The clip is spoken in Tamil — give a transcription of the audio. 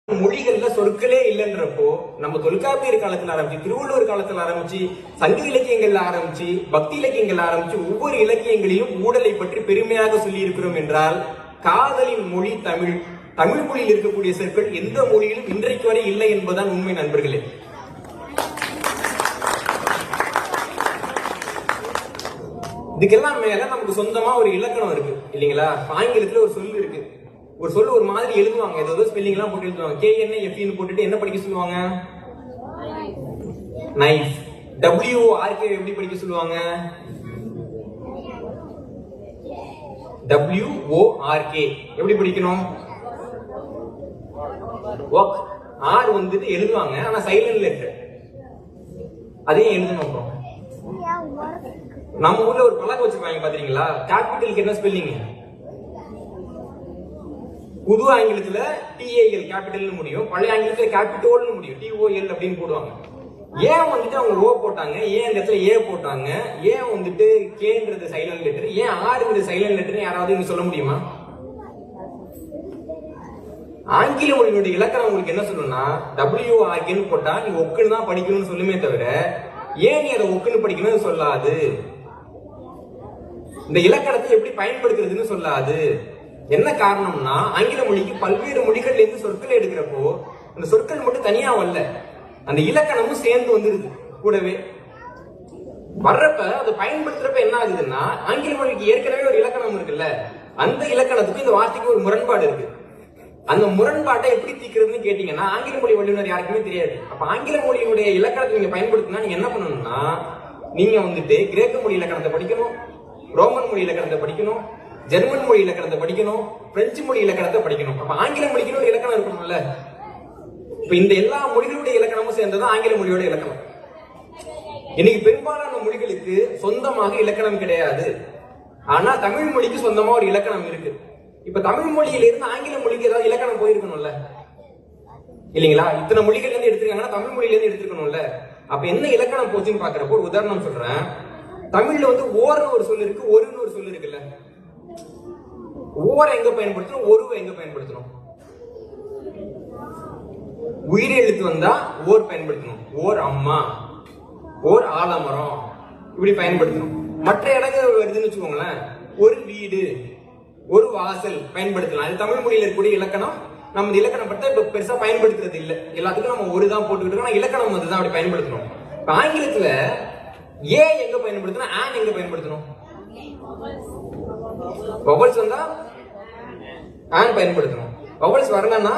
மொழிகள்ல சொற்களே இல்லைன்றப்போ நம்ம தொல்காப்பியர் காலத்துல ஆரம்பிச்சு, திருவள்ளுவர் காலத்துல ஆரம்பிச்சு, சங்க இலக்கியங்கள்ல ஆரம்பிச்சு, பக்தி இலக்கியங்கள்ல ஆரம்பிச்சு ஒவ்வொரு இலக்கியங்களையும் ஊடலை பற்றி பெருமையாக சொல்லி இருக்கிறோம் என்றால், காதலின் மொழி தமிழ். தமிழ் மொழியில் இருக்கக்கூடிய சொற்கள் எந்த மொழியிலும் இன்றைக்கு வரை இல்லை என்பதுதான் உண்மை நண்பர்களே. இதுக்கெல்லாம் மேல நமக்கு சொந்தமா ஒரு இலக்கணம் இருக்கு இல்லைங்களா? ஆங்கிலத்துல ஒரு சொல்லு இருக்கு. ஒரு சொல்லு ஒரு மாதிரி எழுதுவாங்க, ஏதோ ஸ்பெல்லிங் எல்லாம் போட்டு எழுதுவாங்க. KNIFE போட்டுட்டு என்ன படிக்க சொல்லுவாங்க? நைஃப். WORK எப்படி படிக்க சொல்லுவாங்க? WORK எப்படி படிக்கணும்? ஒர்க். ஆர் வந்துட்டு எழுதுவாங்க, ஆனா சைலண்ட் லெட்டர். அதையும் எழுதணும். நம்ம ஊர்ல ஒரு பழக்கம் வச்சிருப்பாங்க பாத்தீங்களா? கேபிட்டலுக்கு என்ன ஸ்பெல்லிங்? புது ஆங்கிலத்துல TAL கேபிட்டல் முடியும், பழைய ஆங்கிலத்துல கேபிட்டோல்னு முடியும், TOL அப்படின்னு போடுவாங்க. ஏன் வந்துட்டு அவங்க ஓ போட்டாங்க, ஏன் இந்த இடத்துல ஏ போட்டாங்க, ஏன் வந்துட்டு கேன்றது சைலண்ட் லெட்டர், ஏன் ஆறுங்கிறது சைலண்ட் லெட்டர் யாராவது இங்க சொல்ல முடியுமா? ஆங்கில மொழியினுடைய இலக்கணம் உங்களுக்கு என்ன சொல்லணும்னா, WORK போட்டா நீ ஒக்குன்னு தான் படிக்கணும்னு சொல்லுமே தவிர, ஏன் நீ அதை ஒக்குன்னு படிக்கணும்னு சொல்லாது. இந்த இலக்கணத்தை எப்படி பயன்படுத்துறதுன்னு சொல்லாது. என்ன காரணம்னா, ஆங்கில மொழிக்கு பல்வேறு மொழிகள்ல இருந்து சொற்கள் எடுக்கிறப்போ அந்த சொற்கள் மட்டும் தனியா வரல, அந்த இலக்கணமும் சேர்ந்து வந்துருது கூடவே. வர்றப்ப அதை பயன்படுத்துறப்ப என்ன ஆகுதுன்னா, ஆங்கில மொழிக்கு ஏற்கனவே ஒரு இலக்கணம் இருக்குல்ல, அந்த இலக்கணத்துக்கு இந்த வார்த்தைக்கு ஒரு முரண்பாடு இருக்கு. அந்த முரண்பாட்டை எப்படி தீர்க்கிறதுன்னு கேட்டீங்கன்னா, ஆங்கில மொழி வல்லுநர் யாருக்குமே தெரியாது. அப்ப ஆங்கில மொழியினுடைய இலக்கணத்தை நீங்க பயன்படுத்தினா நீங்க என்ன பண்ணணும்னா, நீங்க வந்துட்டு கிரேக்க மொழி இலக்கணத்தை படிக்கணும், ரோமன் மொழி இலக்கணத்தை படிக்கணும், ஜெர்மன் மொழி இலக்கணத்தை படிக்கணும், பிரெஞ்சு மொழி இலக்கணத்தை படிக்கணும். அப்ப ஆங்கில மொழிக்கு ஒரு இலக்கணம் இருக்கணும்ல. இப்ப இந்த எல்லா மொழிகளுடைய இலக்கணமும் சேர்ந்ததான் ஆங்கில மொழியோட இலக்கணம். இன்னைக்கு பெரும்பாலான மொழிகளுக்கு சொந்தமாக இலக்கணம் கிடையாது, ஆனா தமிழ் மொழிக்கு சொந்தமா ஒரு இலக்கணம் இருக்கு. இப்ப தமிழ் மொழியில இருந்து ஆங்கில மொழிக்கு ஏதாவது இலக்கணம் போயிருக்கணும்ல, இல்லீங்களா? இத்தனை மொழிகள் இருந்து எடுத்திருக்காங்கன்னா தமிழ் மொழியில இருந்து எடுத்துக்கணும்ல. அப்ப என்ன இலக்கணம் போச்சுன்னு பாக்குறப்போ ஒரு உதாரணம் சொல்றேன். தமிழ்ல வந்து ஓர்னு ஒரு சொல் இருக்கு, ஒருன்னு ஒரு சொல் இருக்குல்ல. ஓரை எங்க பயன்படுத்தணும், ஒருவை எங்க பயன்படுத்தணும்? உயிர் எழுத்து வந்தா ஓர் பயன்படுத்தணும், ஓர் அம்மா, ஓர் ஆலமரம், இப்படி பயன்படுத்தணும். மற்ற இடங்கள் வருதுன்னு வச்சுக்கோங்களேன், ஒரு வீடு, ஒரு வாசல் பயன்படுத்தலாம். அது தமிழ் மொழியில இருக்கக்கூடிய இலக்கணம். நம்ம இலக்கணம் பற்றி இப்ப பெருசா பயன்படுத்துறது இல்ல, எல்லாத்துக்கும் நம்ம ஒரு தான் போட்டுக்கிட்டு இருக்கோம். இலக்கணம் அதுதான் அப்படி பயன்படுத்தணும். இப்ப ஆங்கிலத்துல ஏ எங்க பயன்படுத்தணும், ஆன் எங்க பயன்படுத்தணும்? வவல்ஸ் வந்தா ஆன் பயன்படுத்தணும், வவல்ஸ் வரலன்னா